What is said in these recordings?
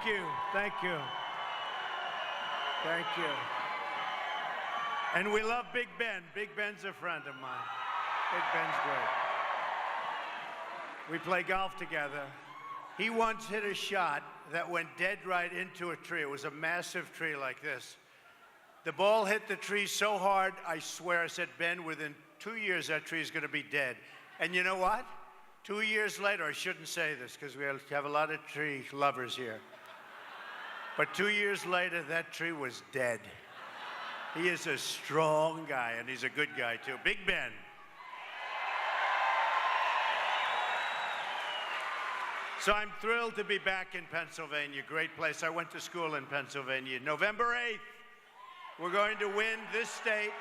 you. Thank you. Thank you. And we love Big Ben. Big Ben's a friend of mine. Big Ben's great. We play golf together. He once hit a shot that went dead right into a tree. It was a massive tree like this. The ball hit the tree so hard, I swear, I said, Ben, within 2 years, that tree is going to be dead. And you know what? 2 years later, I shouldn't say this because we have a lot of tree lovers here. But 2 years later, that tree was dead. He is a strong guy, and he's a good guy, too. Big Ben. So I'm thrilled to be back in Pennsylvania. Great place. I went to school in Pennsylvania. November 8th, we're going to win this state,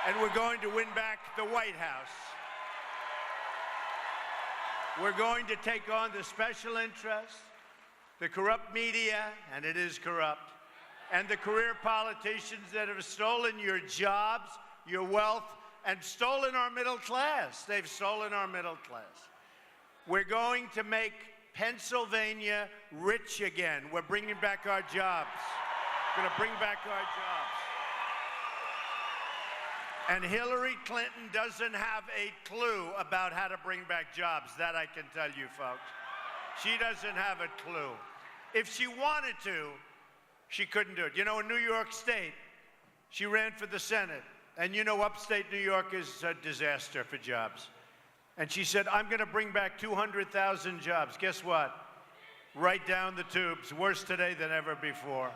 and we're going to win back the White House. We're going to take on the special interests, the corrupt media, and it is corrupt, and the career politicians that have stolen your jobs, your wealth, and stolen our middle class. They've stolen our middle class. We're going to make Pennsylvania rich again. We're bringing back our jobs. We're going to bring back our jobs. And Hillary Clinton doesn't have a clue about how to bring back jobs. That I can tell you, folks. She doesn't have a clue. If she wanted to, she couldn't do it. You know, in New York State, she ran for the Senate. And you know, upstate New York is a disaster for jobs. And she said, I'm going to bring back 200,000 jobs. Guess what? Right down the tubes. Worse today than ever before.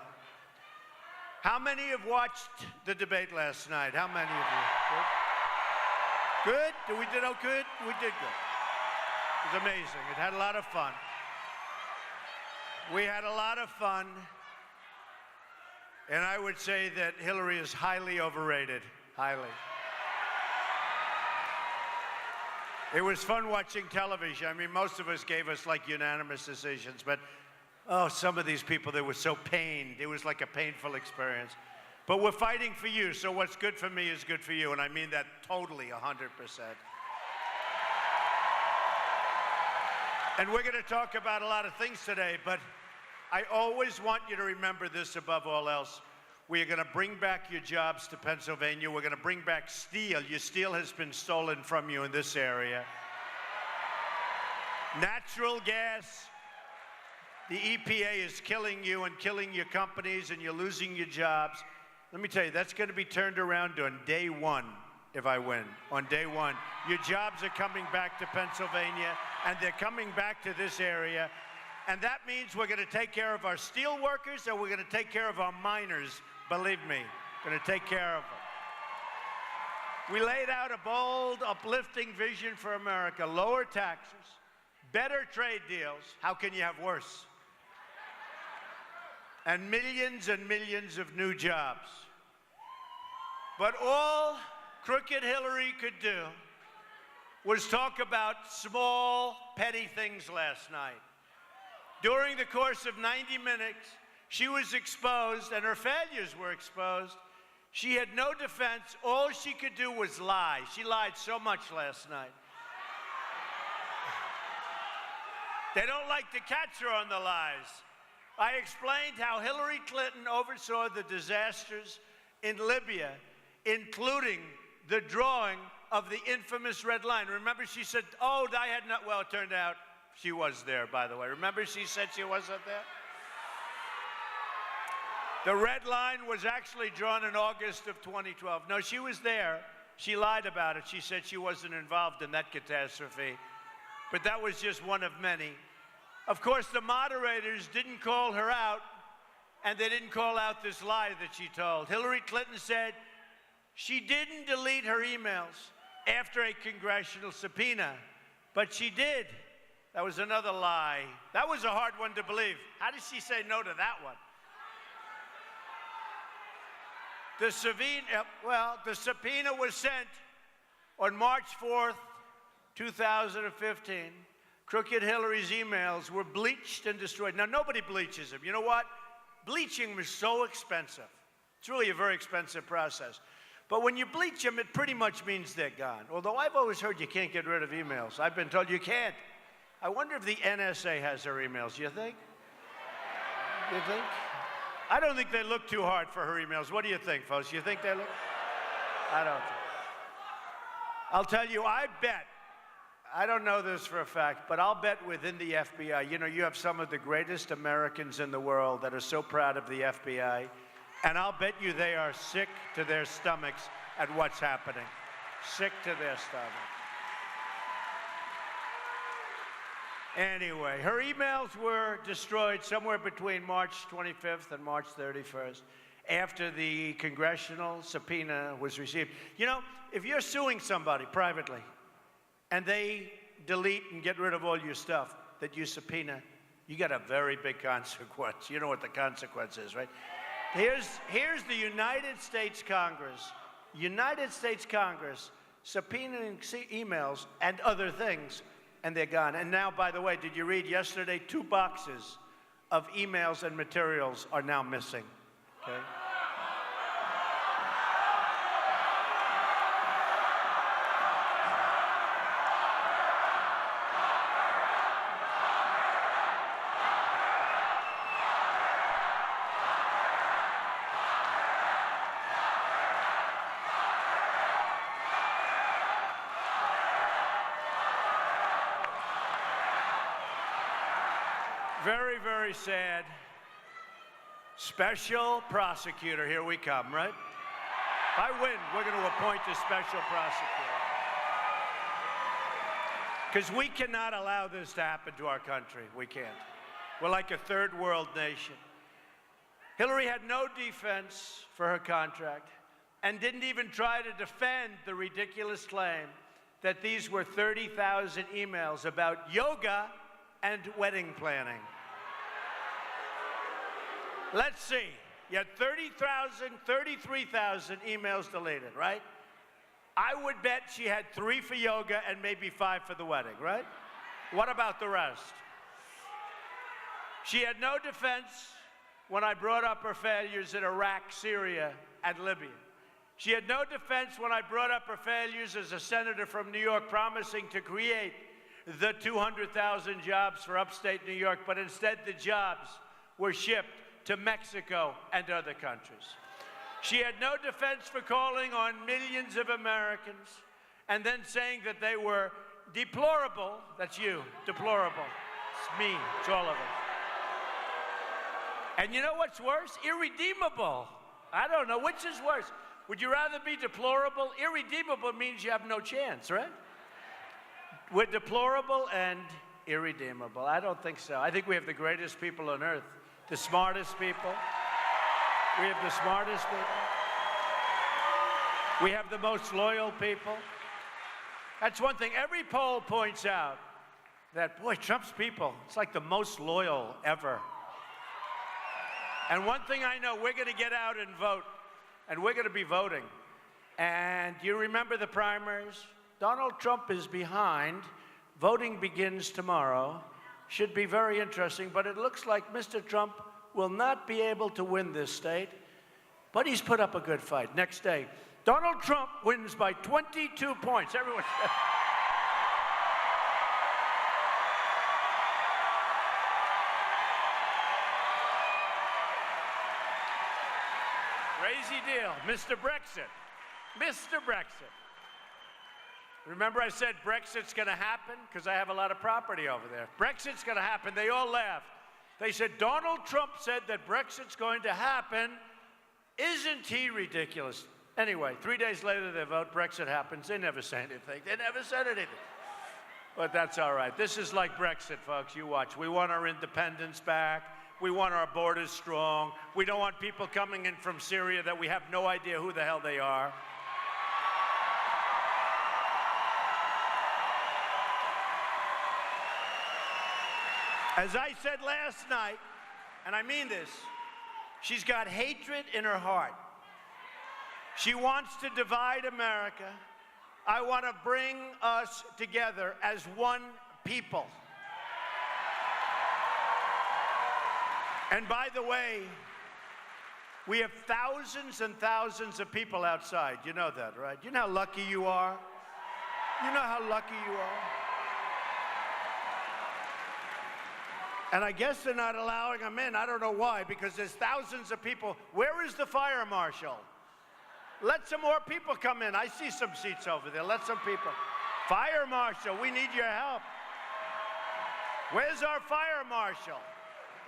How many have watched the debate last night? How many of you? Good? We did all good? We did good. It was amazing. It had a lot of fun. We had a lot of fun. And I would say that Hillary is highly overrated. Highly. It was fun watching television. I mean, most of us gave us like unanimous decisions, but oh, some of these people, they were so pained. It was like a painful experience. But we're fighting for you, so what's good for me is good for you, and I mean that totally, 100%. And we're going to talk about a lot of things today, but I always want you to remember this above all else. We are going to bring back your jobs to Pennsylvania. We're going to bring back steel. Your steel has been stolen from you in this area. Natural gas. The EPA is killing you and killing your companies, and you're losing your jobs. Let me tell you, that's going to be turned around on day one if I win. On day one. Your jobs are coming back to Pennsylvania, and they're coming back to this area. And that means we're going to take care of our steel workers, and we're going to take care of our miners. Believe me, going to take care of them. We laid out a bold, uplifting vision for America. Lower taxes, better trade deals. How can you have worse? And millions of new jobs. But all crooked Hillary could do was talk about small, petty things last night. During the course of 90 minutes, she was exposed, and her failures were exposed. She had no defense. All she could do was lie. She lied so much last night. They don't like to catch her on the lies. I explained how Hillary Clinton oversaw the disasters in Libya, including the drawing of the infamous red line. Remember, she said, oh, I had not, well, it turned out she was there, by the way. Remember she said she wasn't there? The red line was actually drawn in August of 2012. No, she was there. She lied about it. She said she wasn't involved in that catastrophe. But that was just one of many. Of course, the moderators didn't call her out, and they didn't call out this lie that she told. Hillary Clinton said she didn't delete her emails after a congressional subpoena, but she did. That was another lie. That was a hard one to believe. How did she say no to that one? The subpoena was sent on March 4th, 2015. Crooked Hillary's emails were bleached and destroyed. Now, nobody bleaches them. You know what? Bleaching was so expensive. It's really a very expensive process. But when you bleach them, it pretty much means they're gone. Although I've always heard you can't get rid of emails. I've been told you can't. I wonder if the NSA has their emails, you think? You think? I don't think they look too hard for her emails. What do you think, folks? You think they look? I don't think. I'll tell you, I bet, I don't know this for a fact, but I'll bet within the FBI, you know, you have some of the greatest Americans in the world that are so proud of the FBI, and I'll bet you they are sick to their stomachs at what's happening. Sick to their stomachs. Anyway, her emails were destroyed somewhere between March 25th and March 31st after the congressional subpoena was received. You know, if you're suing somebody privately and they delete and get rid of all your stuff that you subpoena, you got a very big consequence. You know what the consequence is, right? Here's the United States Congress subpoenaing emails and other things, and they're gone. And now, by the way, did you read yesterday, 2 boxes of emails and materials are now missing, okay? Very, very sad. Special prosecutor, here we come, right? If I win, we're going to appoint a special prosecutor. Because we cannot allow this to happen to our country. We can't. We're like a third world nation. Hillary had no defense for her contract and didn't even try to defend the ridiculous claim that these were 30,000 emails about yoga and wedding planning. Let's see. You had 33,000 emails deleted, right? I would bet she had 3 for yoga and maybe 5 for the wedding, right? What about the rest? She had no defense when I brought up her failures in Iraq, Syria, and Libya. She had no defense when I brought up her failures as a senator from New York promising to create the 200,000 jobs for upstate New York, but instead the jobs were shipped to Mexico and other countries. She had no defense for calling on millions of Americans and then saying that they were deplorable. That's you, deplorable. It's me, it's all of us. And you know what's worse? Irredeemable. I don't know, which is worse? Would you rather be deplorable? Irredeemable means you have no chance, right? We're deplorable and irredeemable. I don't think so. I think we have the greatest people on earth, the smartest people. We have the smartest people. We have the most loyal people. That's one thing. Every poll points out that, boy, Trump's people, it's like the most loyal ever. And one thing I know, we're going to get out and vote, and we're going to be voting. And you remember the primaries? Donald Trump is behind. Voting begins tomorrow. Should be very interesting, but it looks like Mr. Trump will not be able to win this state, but he's put up a good fight. Next day, Donald Trump wins by 22 points. Everyone says. Crazy deal. Mr. Brexit. Mr. Brexit. Remember I said Brexit's going to happen? Because I have a lot of property over there. Brexit's going to happen. They all laughed. They said, Donald Trump said that Brexit's going to happen. Isn't he ridiculous? Anyway, 3 days later they vote, Brexit happens. They never say anything. They never said anything. But that's all right. This is like Brexit, folks. You watch. We want our independence back. We want our borders strong. We don't want people coming in from Syria that we have no idea who the hell they are. As I said last night, and I mean this, she's got hatred in her heart. She wants to divide America. I want to bring us together as one people. And by the way, we have thousands and thousands of people outside. You know that, right? You know how lucky you are? You know how lucky you are? And I guess they're not allowing them in. I don't know why, because there's thousands of people. Where is the fire marshal? Let some more people come in. I see some seats over there. Let some people. Fire marshal, we need your help. Where's our fire marshal?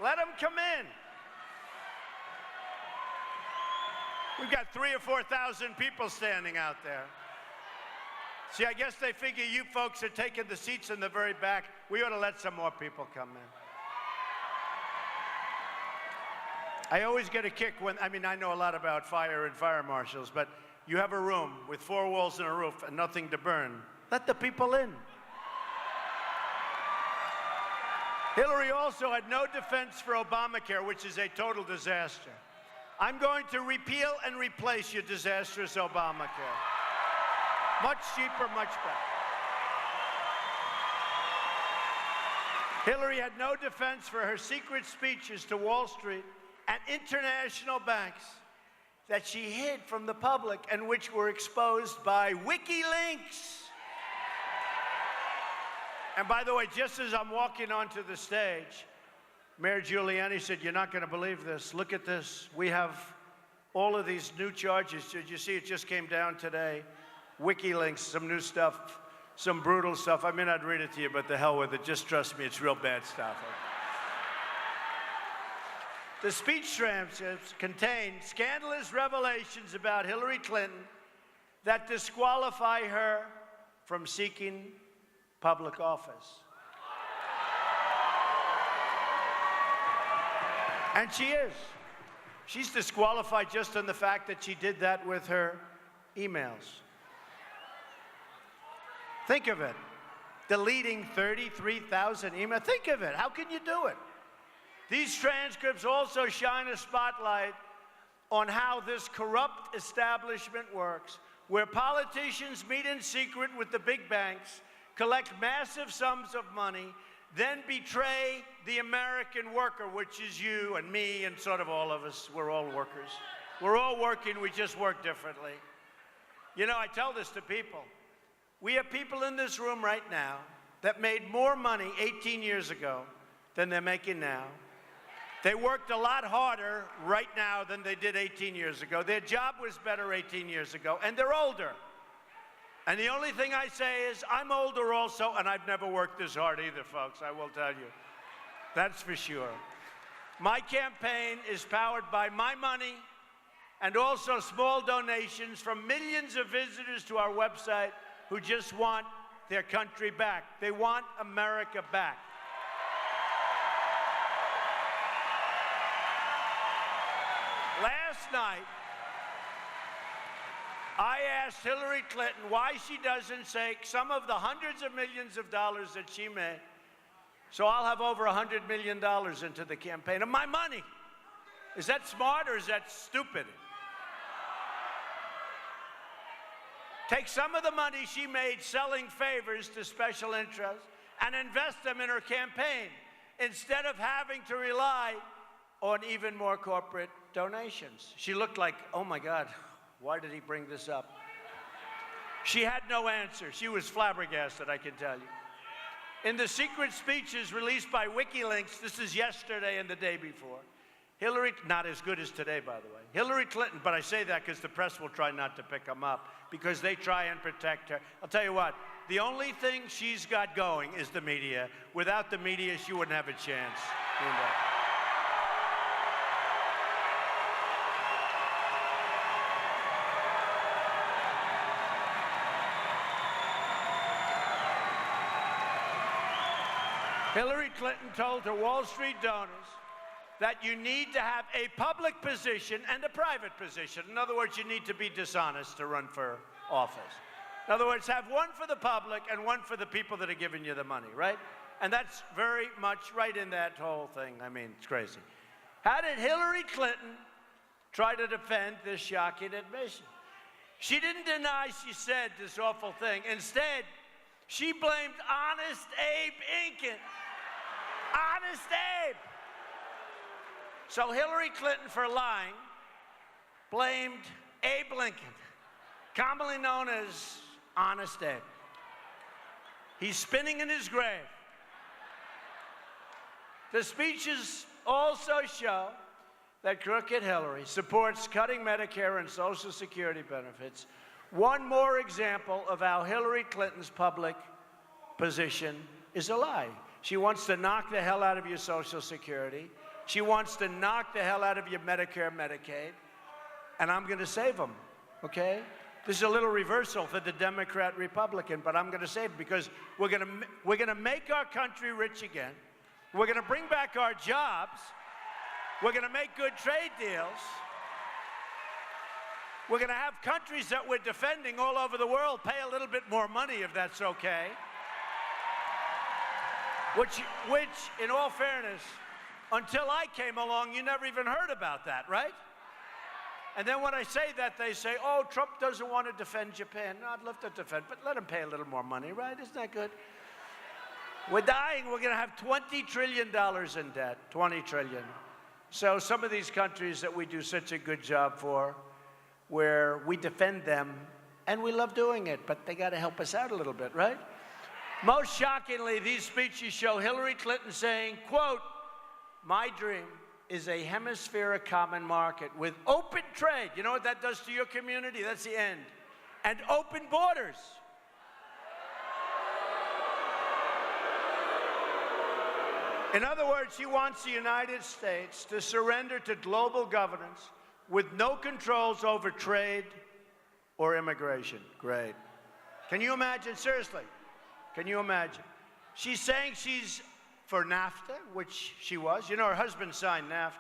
Let him come in. We've got 3,000 or 4,000 people standing out there. See, I guess they figure you folks are taking the seats in the very back. We ought to let some more people come in. I always get a kick when, I know a lot about fire and fire marshals, but you have a room with 4 walls and a roof and nothing to burn. Let the people in. Hillary also had no defense for Obamacare, which is a total disaster. I'm going to repeal and replace your disastrous Obamacare. Much cheaper, much better. Hillary had no defense for her secret speeches to Wall Street and international banks that she hid from the public and which were exposed by WikiLeaks. And by the way, just as I'm walking onto the stage, Mayor Giuliani said, "You're not going to believe this. Look at this. We have all of these new charges. Did you see it just came down today? WikiLeaks, some new stuff, some brutal stuff. I may not read it to you, but the hell with it. Just trust me, it's real bad stuff." The speech transcripts contain scandalous revelations about Hillary Clinton that disqualify her from seeking public office. And she is. She's disqualified just on the fact that she did that with her emails. Think of it. Deleting 33,000 emails. Think of it. How can you do it? These transcripts also shine a spotlight on how this corrupt establishment works, where politicians meet in secret with the big banks, collect massive sums of money, then betray the American worker, which is you and me and sort of all of us. We're all workers. We're all working, we just work differently. You know, I tell this to people. We have people in this room right now that made more money 18 years ago than they're making now. They worked a lot harder right now than they did 18 years ago. Their job was better 18 years ago, and they're older. And the only thing I say is, I'm older also, and I've never worked this hard either, folks, I will tell you. That's for sure. My campaign is powered by my money and also small donations from millions of visitors to our website who just want their country back. They want America back. Last night, I asked Hillary Clinton why she doesn't take some of the hundreds of millions of dollars that she made. So I'll have over $100 million into the campaign of my money. Is that smart or is that stupid? Take some of the money she made selling favors to special interests and invest them in her campaign instead of having to rely on even more corporate donations. She looked like, oh my God, why did he bring this up? She had no answer. She was flabbergasted, I can tell you. In the secret speeches released by WikiLeaks, this is yesterday and the day before, Hillary, not as good as today, by the way, Hillary Clinton, but I say that because the press will try not to pick them up because they try and protect her. I'll tell you what, the only thing she's got going is the media. Without the media, she wouldn't have a chance. Hillary Clinton told her Wall Street donors that you need to have a public position and a private position. In other words, you need to be dishonest to run for office. In other words, have one for the public and one for the people that are giving you the money, right? And that's very much right in that whole thing. I mean, it's crazy. How did Hillary Clinton try to defend this shocking admission? She didn't deny she said this awful thing. Instead, she blamed Honest Abe Lincoln. Honest Abe. So Hillary Clinton, for lying, blamed Abe Lincoln, commonly known as Honest Abe. He's spinning in his grave. The speeches also show that crooked Hillary supports cutting Medicare and Social Security benefits. One more example of how Hillary Clinton's public position is a lie. She wants to knock the hell out of your Social Security. She wants to knock the hell out of your Medicare, Medicaid. And I'm going to save them, okay? This is a little reversal for the Democrat-Republican, but I'm going to save them because we're going to make our country rich again. We're going to bring back our jobs. We're going to make good trade deals. We're going to have countries that we're defending all over the world pay a little bit more money, if that's okay. Which, in all fairness, until I came along, you never even heard about that, right? And then when I say that, they say, oh, Trump doesn't want to defend Japan. No, I'd love to defend, but let him pay a little more money, right? Isn't that good? We're dying. We're going to have $20 trillion in debt, 20 trillion. So some of these countries that we do such a good job for, where we defend them, and we love doing it, but they got to help us out a little bit, right? Most shockingly, these speeches show Hillary Clinton saying, quote, my dream is a hemispheric common market with open trade. You know what that does to your community? That's the end. And open borders. In other words, she wants the United States to surrender to global governance with no controls over trade or immigration. Great. Can you imagine? Seriously, can you imagine? She's saying she's for NAFTA, which she was. You know, her husband signed NAFTA.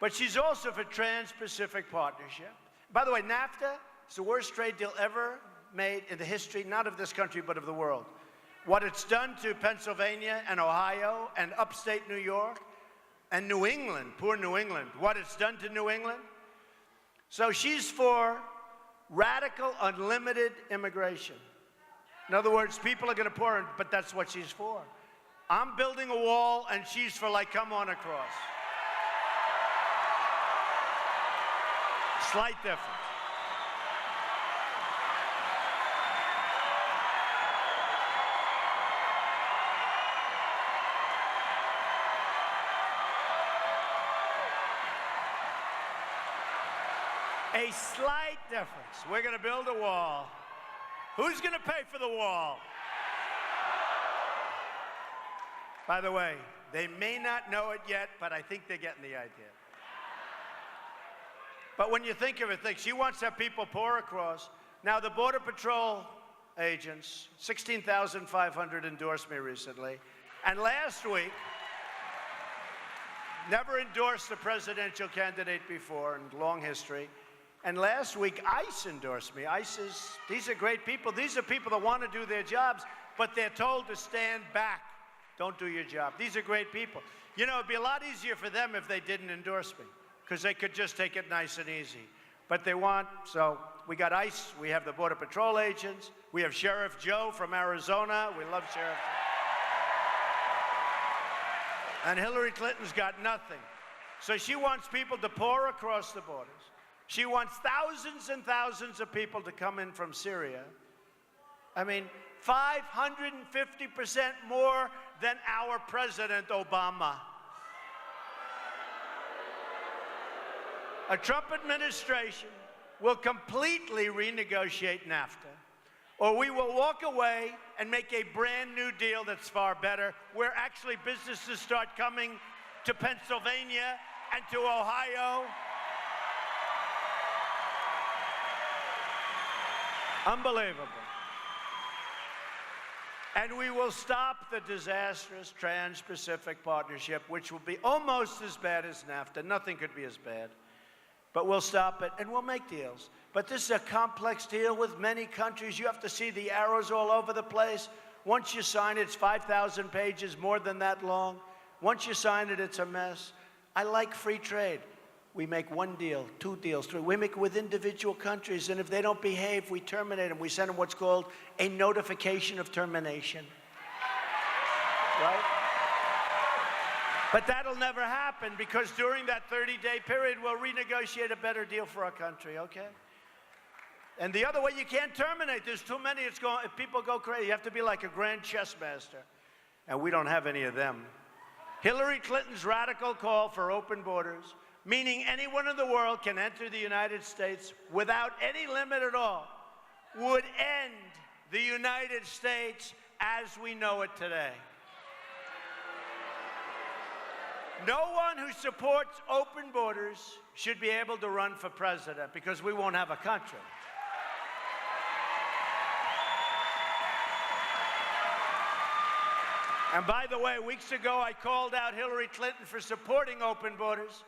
But she's also for Trans-Pacific Partnership. By the way, NAFTA is the worst trade deal ever made in the history, not of this country, but of the world. What it's done to Pennsylvania and Ohio and upstate New York and New England, poor New England, what it's done to New England. So she's for radical, unlimited immigration. In other words, people are going to pour in, but that's what she's for. I'm building a wall, and she's for, like, come on across. Slight difference. A slight difference. We're going to build a wall. Who's going to pay for the wall? By the way, they may not know it yet, but I think they're getting the idea. But when you think of it, she wants to have people pour across. Now, the Border Patrol agents, 16,500 endorsed me recently. And last week, never endorsed a presidential candidate before in long history. And last week, ICE endorsed me. These are great people. These are people that want to do their jobs, but they're told to stand back. Don't do your job. These are great people. You know, it'd be a lot easier for them if they didn't endorse me, because they could just take it nice and easy. But they want, so we got ICE, we have the Border Patrol agents, we have Sheriff Joe from Arizona. We love Sheriff Joe. And Hillary Clinton's got nothing. So she wants people to pour across the borders. She wants thousands and thousands of people to come in from Syria. I mean, 550% more than our President Obama. A Trump administration will completely renegotiate NAFTA, or we will walk away and make a brand new deal that's far better, where actually businesses start coming to Pennsylvania and to Ohio. Unbelievable. And we will stop the disastrous Trans-Pacific Partnership, which will be almost as bad as NAFTA. Nothing could be as bad. But we'll stop it, and we'll make deals. But this is a complex deal with many countries. You have to see the arrows all over the place. Once you sign it, it's 5,000 pages, more than that long. Once you sign it, it's a mess. I like free trade. We make one deal, two deals, three. We make it with individual countries, and if they don't behave, we terminate them. We send them what's called a notification of termination. Right? But that'll never happen, because during that 30-day period, we'll renegotiate a better deal for our country, okay? And the other way, you can't terminate. There's too many. People go crazy. You have to be like a grand chess master. And we don't have any of them. Hillary Clinton's radical call for open borders, meaning anyone in the world can enter the United States without any limit at all, would end the United States as we know it today. No one who supports open borders should be able to run for president because we won't have a country. And by the way, weeks ago I called out Hillary Clinton for supporting open borders,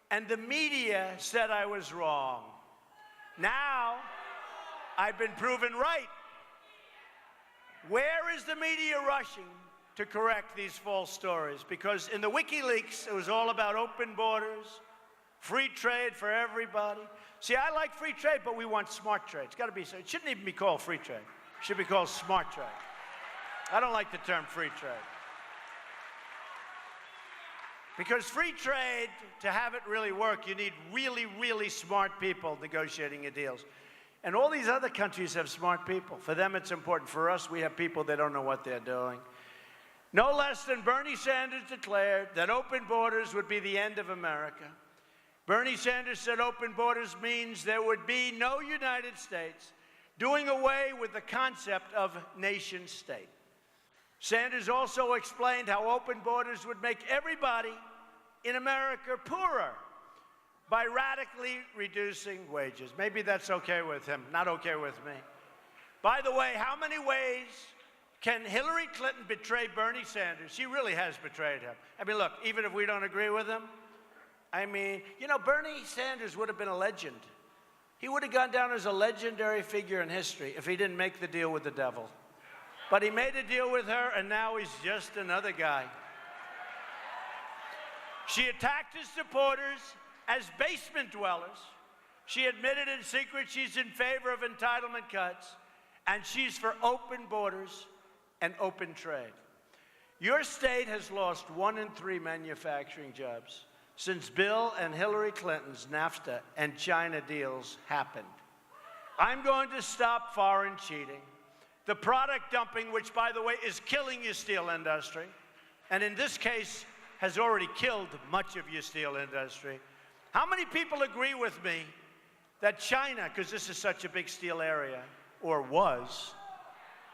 and the media said I was wrong. Now, I've been proven right. Where is the media rushing to correct these false stories? Because in the WikiLeaks, it was all about open borders, free trade for everybody. See, I like free trade, but we want smart trade. It's got to be, it shouldn't even be called free trade. It should be called smart trade. I don't like the term free trade. Because free trade, to have it really work, you need really, really smart people negotiating your deals. And all these other countries have smart people. For them, it's important. For us, we have people that don't know what they're doing. No less than Bernie Sanders declared that open borders would be the end of America. Bernie Sanders said open borders means there would be no United States, doing away with the concept of nation state. Sanders also explained how open borders would make everybody in America poorer by radically reducing wages. Maybe that's okay with him, not okay with me. By the way, how many ways can Hillary Clinton betray Bernie Sanders? She really has betrayed him. I mean, look, even if we don't agree with him, I mean, you know, Bernie Sanders would have been a legend. He would have gone down as a legendary figure in history if he didn't make the deal with the devil. But he made a deal with her, and now he's just another guy. She attacked his supporters as basement dwellers. She admitted in secret she's in favor of entitlement cuts, and she's for open borders and open trade. Your state has lost 1 in 3 manufacturing jobs since Bill and Hillary Clinton's NAFTA and China deals happened. I'm going to stop foreign cheating, the product dumping, which, by the way, is killing your steel industry, and in this case has already killed much of your steel industry. How many people agree with me that China, because this is such a big steel area, or was,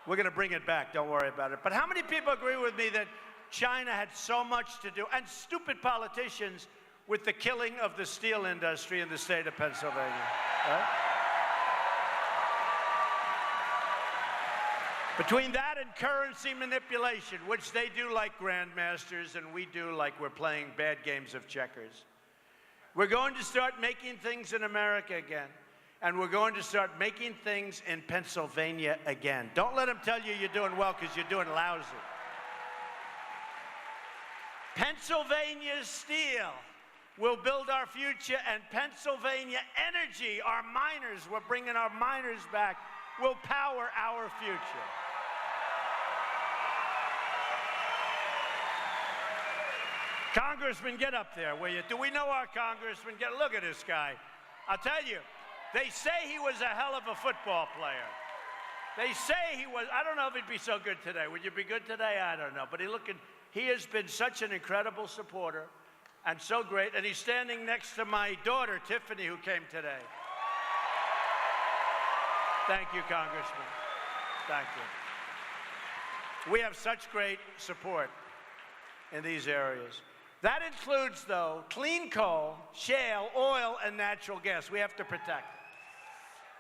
we're going to bring it back, don't worry about it, but how many people agree with me that China had so much to do, and stupid politicians, with the killing of the steel industry in the state of Pennsylvania, right? Between that and currency manipulation, which they do like grandmasters and we do like we're playing bad games of checkers, we're going to start making things in America again, and we're going to start making things in Pennsylvania again. Don't let them tell you you're doing well, because you're doing lousy. Pennsylvania steel will build our future, and Pennsylvania energy, our miners, we're bringing our miners back, will power our future. Congressman, get up there, will you? Do we know our congressman? Look at this guy. I'll tell you, they say he was a hell of a football player. They say he was. I don't know if he'd be so good today. Would you be good today? I don't know. But he has been such an incredible supporter and so great. And he's standing next to my daughter, Tiffany, who came today. Thank you, Congressman. Thank you. We have such great support in these areas. That includes, though, clean coal, shale, oil, and natural gas. We have to protect it.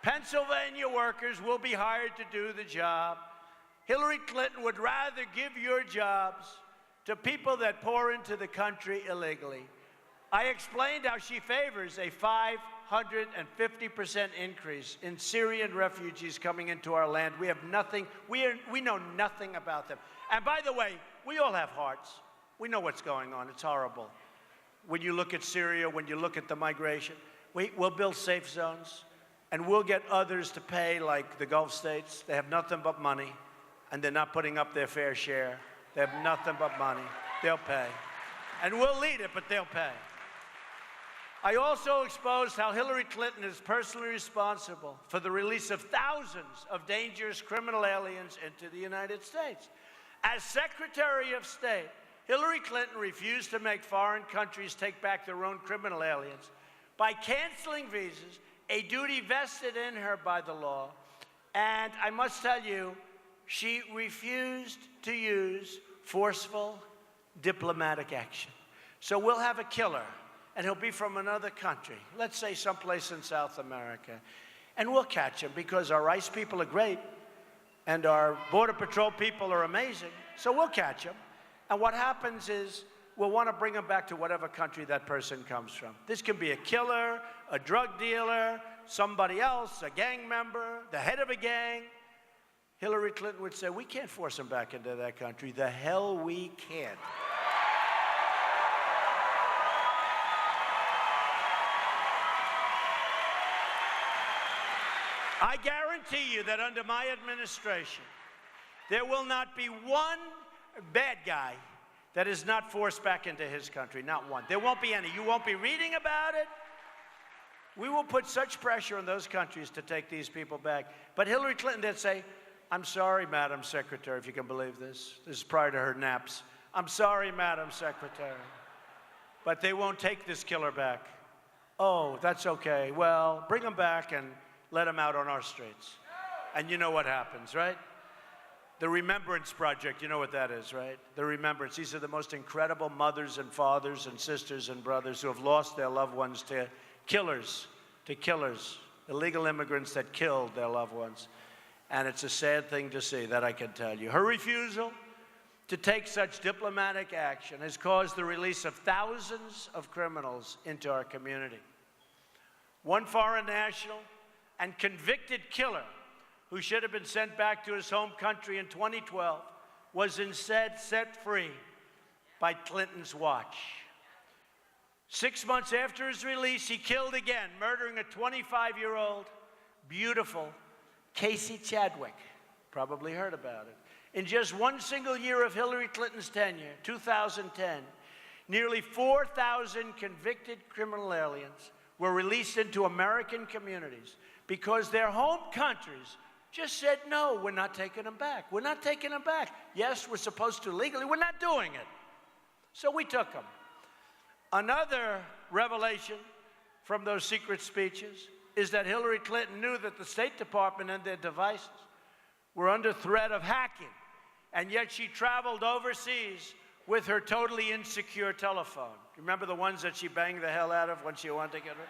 Pennsylvania workers will be hired to do the job. Hillary Clinton would rather give your jobs to people that pour into the country illegally. I explained how she favors a 550% increase in Syrian refugees coming into our land. We have nothing, we know nothing about them. And by the way, we all have hearts. We know what's going on. It's horrible. When you look at Syria, when you look at the migration, we'll build safe zones, and we'll get others to pay, like the Gulf states. They have nothing but money, and they're not putting up their fair share. They have nothing but money. They'll pay. And we'll lead it, but they'll pay. I also exposed how Hillary Clinton is personally responsible for the release of thousands of dangerous criminal aliens into the United States. As Secretary of State, Hillary Clinton refused to make foreign countries take back their own criminal aliens by canceling visas, a duty vested in her by the law. And I must tell you, she refused to use forceful diplomatic action. So we'll have a killer, and he'll be from another country, let's say someplace in South America, and we'll catch him because our ICE people are great and our Border Patrol people are amazing, so we'll catch him. And what happens is we'll want to bring him back to whatever country that person comes from. This can be a killer, a drug dealer, somebody else, a gang member, the head of a gang. Hillary Clinton would say, we can't force him back into that country. The hell we can't. I guarantee you that under my administration, there will not be one bad guy that is not forced back into his country, not one. There won't be any. You won't be reading about it. We will put such pressure on those countries to take these people back. But Hillary Clinton did say, I'm sorry, Madam Secretary, if you can believe this. This is prior to her naps. I'm sorry, Madam Secretary, but they won't take this killer back. Oh, that's okay. Well, bring him back and let him out on our streets. And you know what happens, right? The Remembrance Project, you know what that is, right? The Remembrance. These are the most incredible mothers and fathers and sisters and brothers who have lost their loved ones to killers, illegal immigrants that killed their loved ones. And it's a sad thing to see, that I can tell you. Her refusal to take such diplomatic action has caused the release of thousands of criminals into our community. One foreign national and convicted killer who should have been sent back to his home country in 2012 was instead set free by Clinton's watch. 6 months after his release, he killed again, murdering a 25-year-old, beautiful Casey Chadwick. Probably heard about it. In just one single year of Hillary Clinton's tenure, 2010, nearly 4,000 convicted criminal aliens were released into American communities because their home countries just said, no, we're not taking them back. We're not taking them back. Yes, we're supposed to legally. We're not doing it. So we took them. Another revelation from those secret speeches is that Hillary Clinton knew that the State Department and their devices were under threat of hacking, and yet she traveled overseas with her totally insecure telephone. Remember the ones that she banged the hell out of when she wanted to get rid?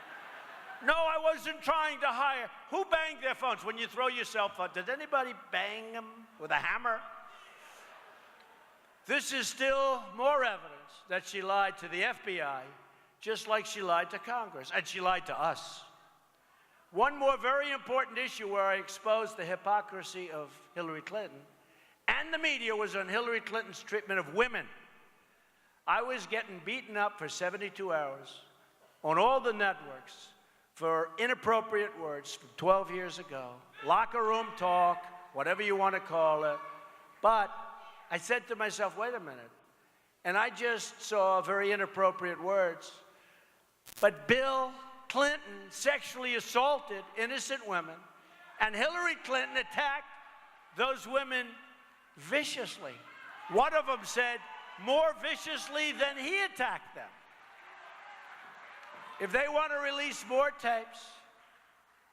No, I wasn't trying to hire. Who banged their phones? When you throw yourself out, did anybody bang them with a hammer? This is still more evidence that she lied to the FBI, just like she lied to Congress, and she lied to us. One more very important issue where I exposed the hypocrisy of Hillary Clinton and the media was on Hillary Clinton's treatment of women. I was getting beaten up for 72 hours on all the networks for inappropriate words from 12 years ago, locker room talk, whatever you want to call it. But I said to myself, wait a minute. And I just saw very inappropriate words. But Bill Clinton sexually assaulted innocent women, and Hillary Clinton attacked those women viciously. One of them said more viciously than he attacked them. If they want to release more tapes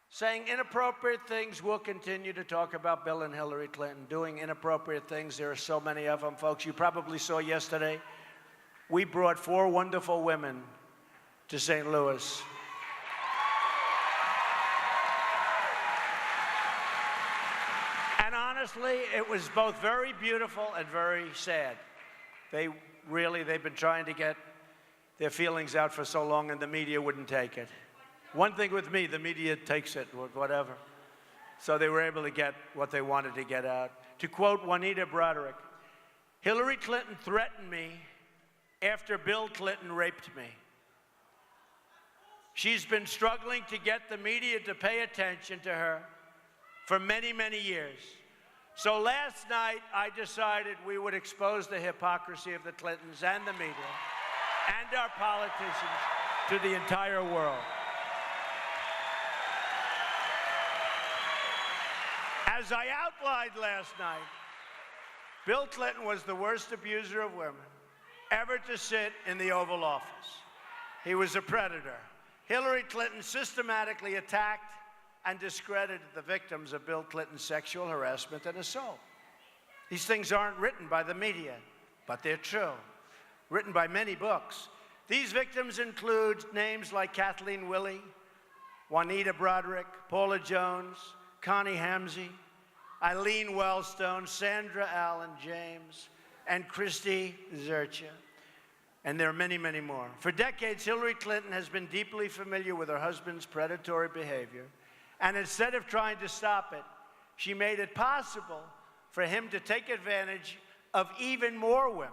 saying inappropriate things, we'll continue to talk about Bill and Hillary Clinton doing inappropriate things. There are so many of them, folks. You probably saw yesterday, we brought 4 wonderful women to St. Louis. And honestly, it was both very beautiful and very sad. They've been trying to get their feelings out for so long, and the media wouldn't take it. One thing with me, the media takes it, whatever. So they were able to get what they wanted to get out. To quote Juanita Broderick, Hillary Clinton threatened me after Bill Clinton raped me. She's been struggling to get the media to pay attention to her for many, many years. So last night, I decided we would expose the hypocrisy of the Clintons and the media and our politicians to the entire world. As I outlined last night, Bill Clinton was the worst abuser of women. ever to sit in the Oval Office. He was a predator. Hillary Clinton systematically attacked and discredited the victims of Bill Clinton's sexual harassment and assault. These things aren't written by the media, but they're true. Written by many books. These victims include names like Kathleen Willey, Juanita Broderick, Paula Jones, Connie Hamzy, Eileen Wellstone, Sandra Allen James, and Christy Zercha. And there are many, many more. For decades, Hillary Clinton has been deeply familiar with her husband's predatory behavior. And instead of trying to stop it, she made it possible for him to take advantage of even more women.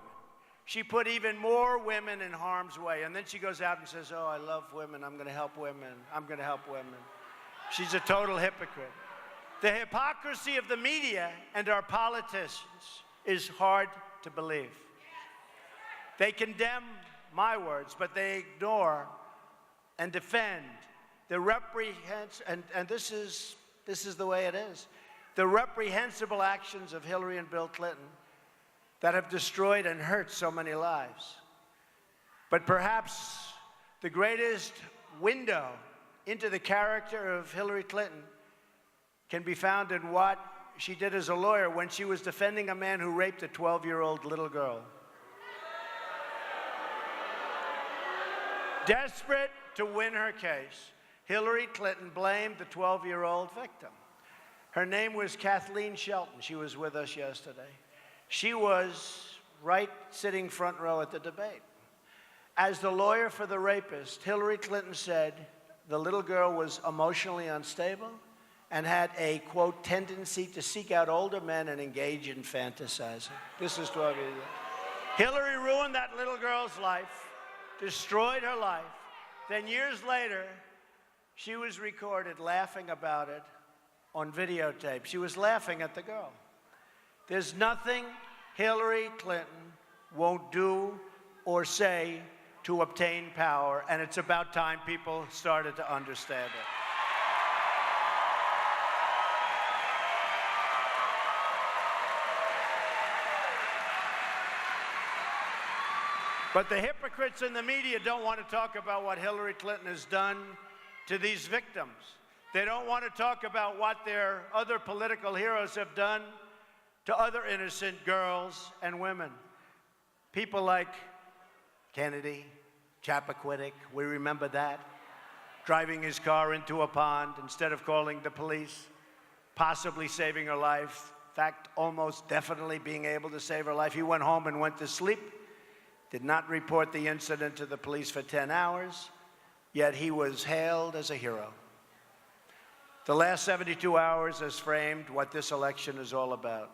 She put even more women in harm's way. And then she goes out and says, oh, I love women. I'm going to help women. I'm going to help women. She's a total hypocrite. The hypocrisy of the media and our politicians is hard to believe. They condemn my words, but they ignore and defend the and this is the way it is, the reprehensible actions of Hillary and Bill Clinton that have destroyed and hurt so many lives. But perhaps the greatest window into the character of Hillary Clinton can be found in what she did as a lawyer when she was defending a man who raped a 12-year-old little girl. Desperate to win her case, Hillary Clinton blamed the 12-year-old victim. Her name was Kathleen Shelton. She was with us yesterday. She was sitting front row at the debate. As the lawyer for the rapist, Hillary Clinton said the little girl was emotionally unstable and had a, quote, tendency to seek out older men and engage in fantasizing. This is 12 years ago. Hillary ruined that little girl's life, destroyed her life. Then years later, she was recorded laughing about it on videotape. She was laughing at the girl. There's nothing Hillary Clinton won't do or say to obtain power, and it's about time people started to understand it. But the hypocrites in the media don't want to talk about what Hillary Clinton has done to these victims. They don't want to talk about what their other political heroes have done to other innocent girls and women. People like Kennedy, Chappaquiddick, we remember that, driving his car into a pond instead of calling the police, possibly saving her life, in fact, almost definitely being able to save her life. He went home and went to sleep, did not report the incident to the police for 10 hours, yet he was hailed as a hero. The last 72 hours has framed what this election is all about.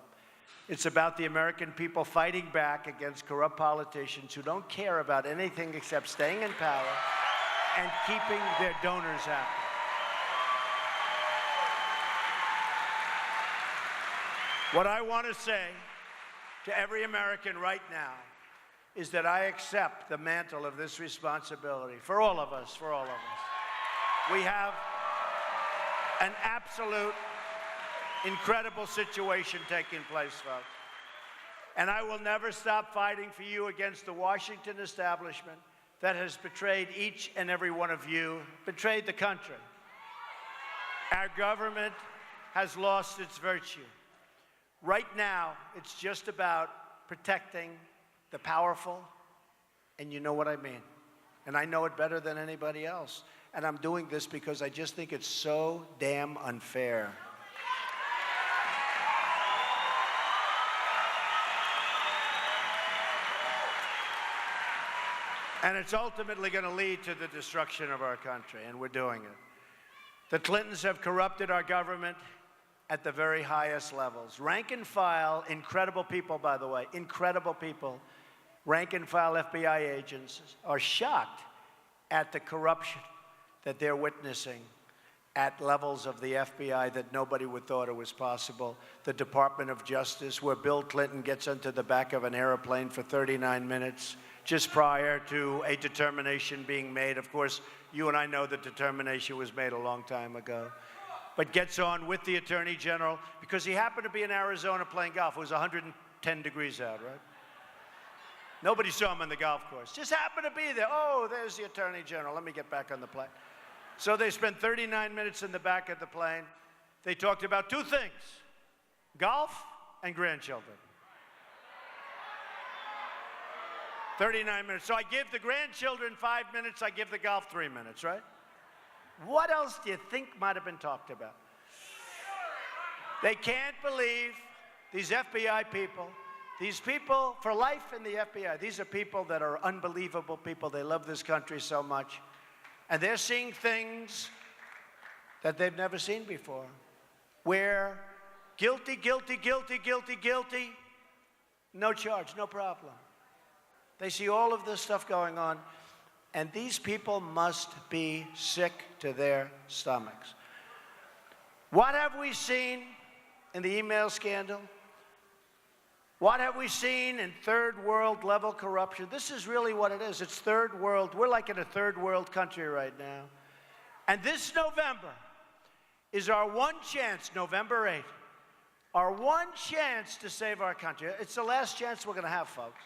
It's about the American people fighting back against corrupt politicians who don't care about anything except staying in power and keeping their donors happy. What I want to say to every American right now is that I accept the mantle of this responsibility for all of us, for all of us. We have an absolute incredible situation taking place, folks. And I will never stop fighting for you against the Washington establishment that has betrayed each and every one of you, betrayed the country. Our government has lost its virtue. Right now, it's just about protecting the powerful, and you know what I mean. And I know it better than anybody else. And I'm doing this because I just think it's so damn unfair. And it's ultimately going to lead to the destruction of our country, and we're doing it. The Clintons have corrupted our government at the very highest levels. Rank and file, incredible people, by the way, incredible people, rank and file FBI agents are shocked at the corruption that they're witnessing at levels of the FBI that nobody would thought it was possible. The Department of Justice, where Bill Clinton gets into the back of an airplane for 39 minutes just prior to a determination being made. Of course, you and I know the determination was made a long time ago. But gets on with the Attorney General because he happened to be in Arizona playing golf. It was 110 degrees out, right? Nobody saw him on the golf course. Just happened to be there. Oh, there's the Attorney General. Let me get back on the plane. So they spent 39 minutes in the back of the plane. They talked about two things, golf and grandchildren. 39 minutes. So I give the grandchildren 5 minutes, I give the golf 3 minutes, right? What else do you think might have been talked about? They can't believe these FBI people, these people for life in the FBI, these are people that are unbelievable people. They love this country so much. And they're seeing things that they've never seen before, where guilty, guilty, guilty, guilty, guilty, no charge, no problem. They see all of this stuff going on, and these people must be sick to their stomachs. What have we seen in the email scandal? What have we seen in third world level corruption? This is really what it is. It's third world. We're like in a third world country right now. And this November is our one chance, November 8th, our one chance to save our country. It's the last chance we're going to have, folks.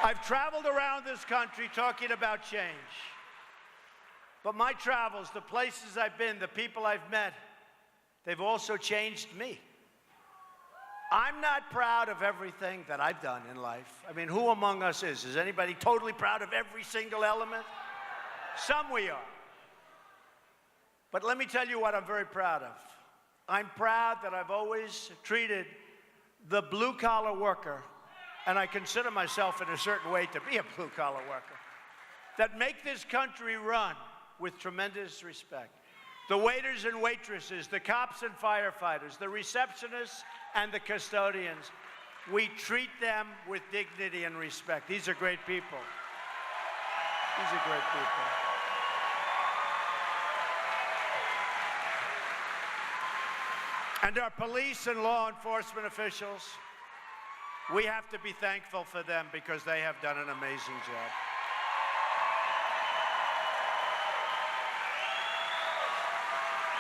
I've traveled around this country talking about change. But my travels, the places I've been, the people I've met, they've also changed me. I'm not proud of everything that I've done in life. I mean, who among us is? Is anybody totally proud of every single element? Some we are. But let me tell you what I'm very proud of. I'm proud that I've always treated the blue-collar worker, and I consider myself in a certain way to be a blue-collar worker, that make this country run with tremendous respect. The waiters and waitresses, the cops and firefighters, the receptionists and the custodians, we treat them with dignity and respect. These are great people. These are great people. And our police and law enforcement officials, we have to be thankful for them because they have done an amazing job.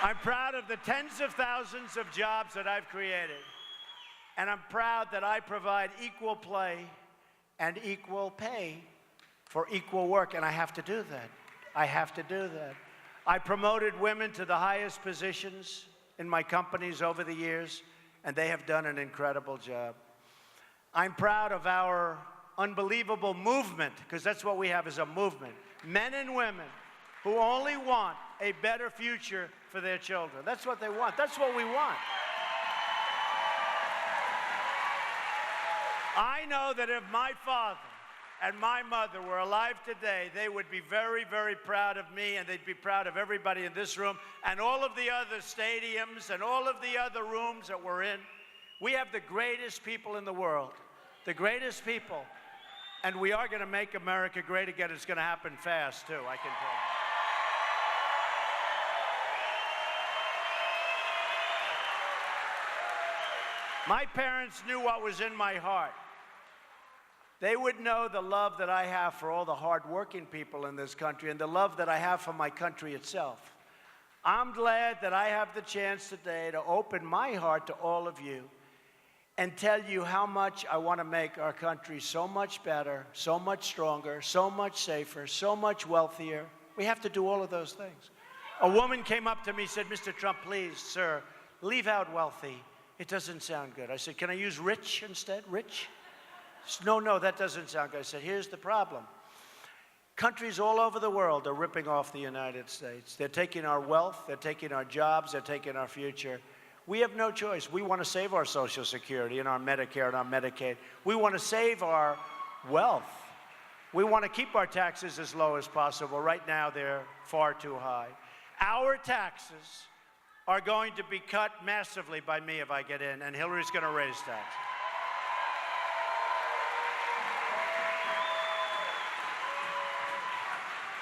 I'm proud of the tens of thousands of jobs that I've created. And I'm proud that I provide equal play and equal pay for equal work. And I have to do that. I have to do that. I promoted women to the highest positions in my companies over the years, and they have done an incredible job. I'm proud of our unbelievable movement, because that's what we have is a movement. Men and women who only want a better future for their children. That's what they want. That's what we want. I know that if my father and my mother were alive today, they would be very, very proud of me, and they'd be proud of everybody in this room and all of the other stadiums and all of the other rooms that we're in. We have the greatest people in the world, the greatest people, and we are going to make America great again. It's going to happen fast, too, I can tell you. My parents knew what was in my heart. They would know the love that I have for all the hardworking people in this country and the love that I have for my country itself. I'm glad that I have the chance today to open my heart to all of you and tell you how much I want to make our country so much better, so much stronger, so much safer, so much wealthier. We have to do all of those things. A woman came up to me and said, "Mr. Trump, please, sir, leave out wealthy. It doesn't sound good." I said, "Can I use rich instead? Rich?" No, that doesn't sound good. I said, "Here's the problem. Countries all over the world are ripping off the United States. They're taking our wealth, they're taking our jobs, they're taking our future. We have no choice. We want to save our Social Security and our Medicare and our Medicaid. We want to save our wealth. We want to keep our taxes as low as possible. Right now, they're far too high. Our taxes are going to be cut massively by me if I get in, and Hillary's going to raise taxes.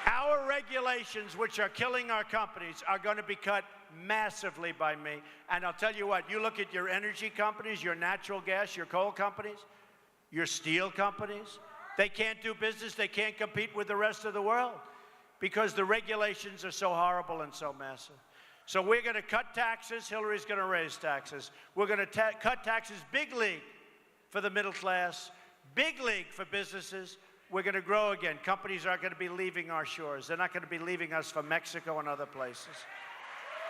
Our regulations, which are killing our companies, are going to be cut massively by me. And I'll tell you what, you look at your energy companies, your natural gas, your coal companies, your steel companies, they can't do business, they can't compete with the rest of the world because the regulations are so horrible and so massive. So we're going to cut taxes. Hillary's going to raise taxes. We're going to cut taxes, big league for the middle class, big league for businesses. We're going to grow again. Companies aren't going to be leaving our shores. They're not going to be leaving us for Mexico and other places.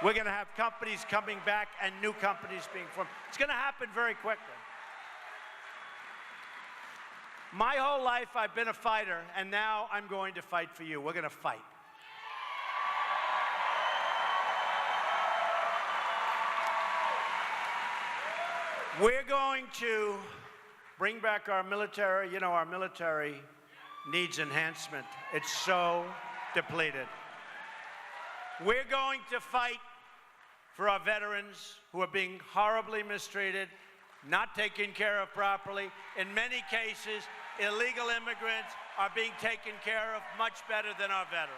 We're going to have companies coming back and new companies being formed. It's going to happen very quickly. My whole life, I've been a fighter, and now I'm going to fight for you. We're going to fight. We're going to bring back our military. You know, our military needs enhancement. It's so depleted. We're going to fight for our veterans who are being horribly mistreated, not taken care of properly. In many cases, illegal immigrants are being taken care of much better than our veterans.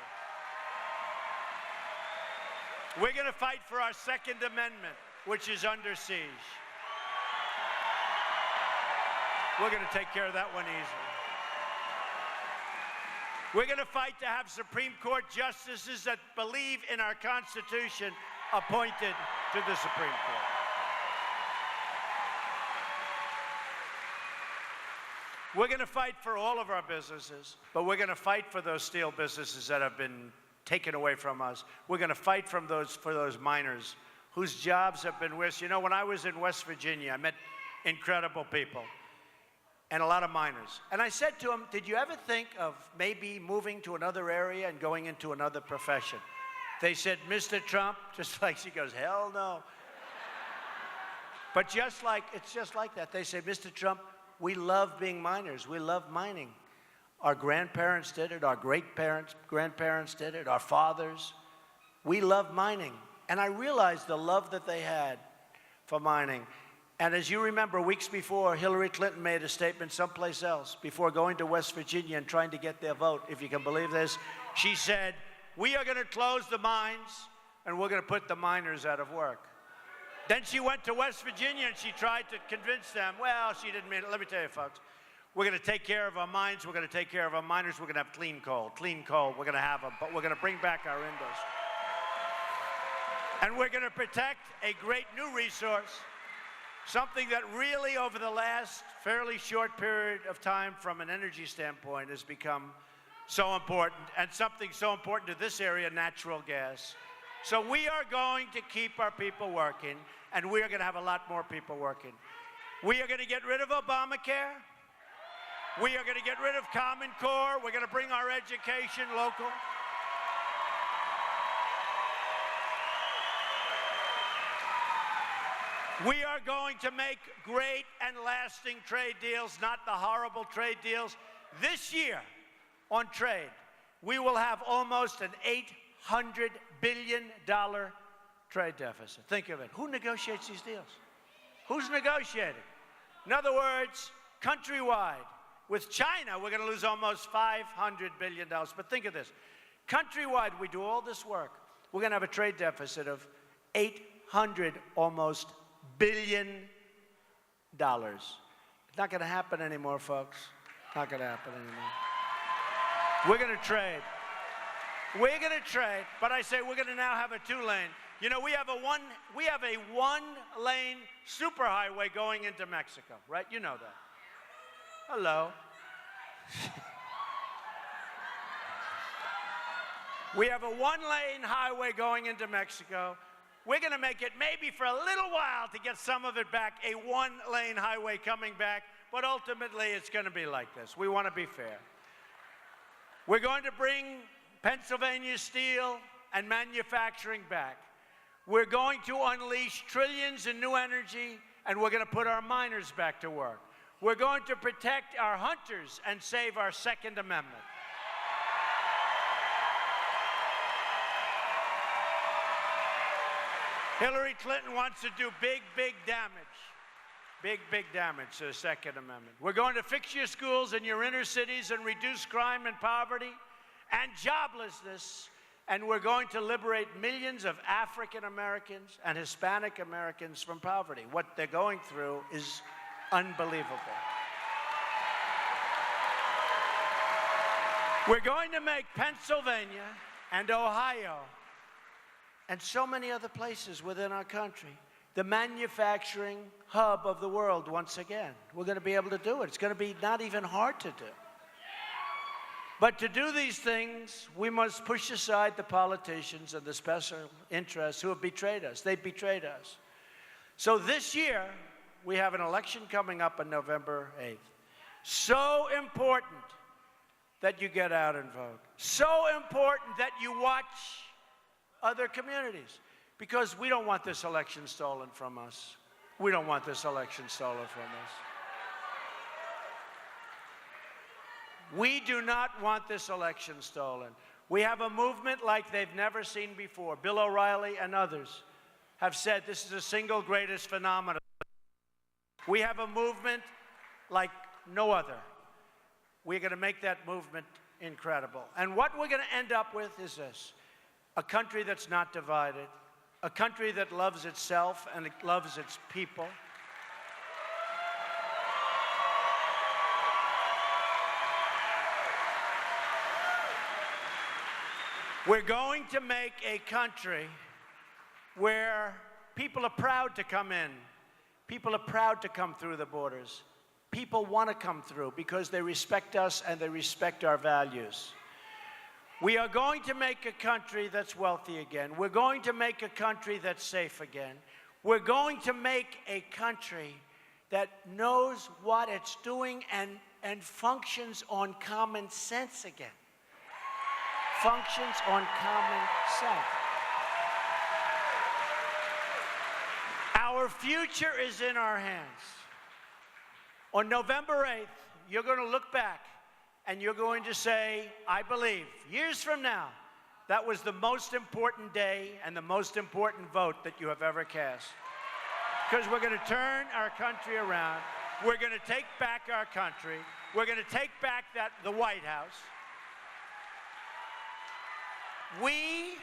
We're going to fight for our Second Amendment, which is under siege. We're going to take care of that one easily. We're going to fight to have Supreme Court justices that believe in our Constitution appointed to the Supreme Court. We're going to fight for all of our businesses, but we're going to fight for those steel businesses that have been taken away from us. We're going to fight for those miners whose jobs have been risked. You know, when I was in West Virginia, I met incredible people and a lot of miners. And I said to them, did you ever think of maybe moving to another area and going into another profession? They said, Mr. Trump, just like she goes, hell no. But it's just like that. They say, Mr. Trump, we love being miners. We love mining. Our grandparents did it. Our grandparents did it. Our fathers. We love mining. And I realized the love that they had for mining. And as you remember, weeks before, Hillary Clinton made a statement someplace else before going to West Virginia and trying to get their vote, if you can believe this. She said, we are going to close the mines, and we're going to put the miners out of work. Then she went to West Virginia, and she tried to convince them. Well, she didn't mean it. Let me tell you, folks. We're going to take care of our mines. We're going to take care of our miners. We're going to have clean coal. Clean coal, we're going to have them. But we're going to bring back our industry. And we're going to protect a great new resource, something that really, over the last fairly short period of time from an energy standpoint, has become so important, and something so important to this area, natural gas. So we are going to keep our people working, and we are going to have a lot more people working. We are going to get rid of Obamacare. We are going to get rid of Common Core. We're going to bring our education local. We are going to make great and lasting trade deals, not the horrible trade deals. This year, on trade, we will have almost an $800 billion trade deficit. Think of it. Who negotiates these deals? Who's negotiating? In other words, countrywide, with China, we're going to lose almost $500 billion. But think of this. Countrywide, we do all this work. We're going to have a trade deficit of almost $800 billion. It's not going to happen anymore, folks. Not going to happen anymore. We're going to trade. We're going to trade, but I say we're going to now have a two-lane. You know, we have a one-lane superhighway going into Mexico, right? You know that. Hello. We have a one-lane highway going into Mexico. We're going to make it maybe for a little while to get some of it back, a one-lane highway coming back, but ultimately it's going to be like this. We want to be fair. We're going to bring Pennsylvania steel and manufacturing back. We're going to unleash trillions in new energy, and we're going to put our miners back to work. We're going to protect our hunters and save our Second Amendment. Hillary Clinton wants to do big damage. Big damage to the Second Amendment. We're going to fix your schools in your inner cities and reduce crime and poverty and joblessness. And we're going to liberate millions of African Americans and Hispanic Americans from poverty. What they're going through is unbelievable. We're going to make Pennsylvania and Ohio and so many other places within our country. The manufacturing hub of the world once again. We're going to be able to do it. It's going to be not even hard to do. But to do these things, we must push aside the politicians and the special interests who have betrayed us. They've betrayed us. So this year, we have an election coming up on November 8th. So important that you get out and vote. So important that you watch other communities. Because we don't want this election stolen from us. We don't want this election stolen from us. We do not want this election stolen. We have a movement like they've never seen before. Bill O'Reilly and others have said this is the single greatest phenomenon. We have a movement like no other. We're going to make that movement incredible. And what we're going to end up with is this: a country that's not divided, a country that loves itself and it loves its people. We're going to make a country where people are proud to come in. People are proud to come through the borders. People want to come through because they respect us and they respect our values. We are going to make a country that's wealthy again. We're going to make a country that's safe again. We're going to make a country that knows what it's doing and functions on common sense again. Functions on common sense. Our future is in our hands. On November 8th, you're going to look back and you're going to say, I believe, years from now, that was the most important day and the most important vote that you have ever cast. Because we're going to turn our country around. We're going to take back our country. We're going to take back the White House. We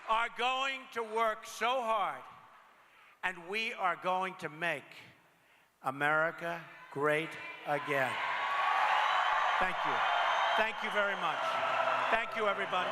are going to work so hard, and we are going to make America great again. Thank you. Thank you very much. Thank you, everybody.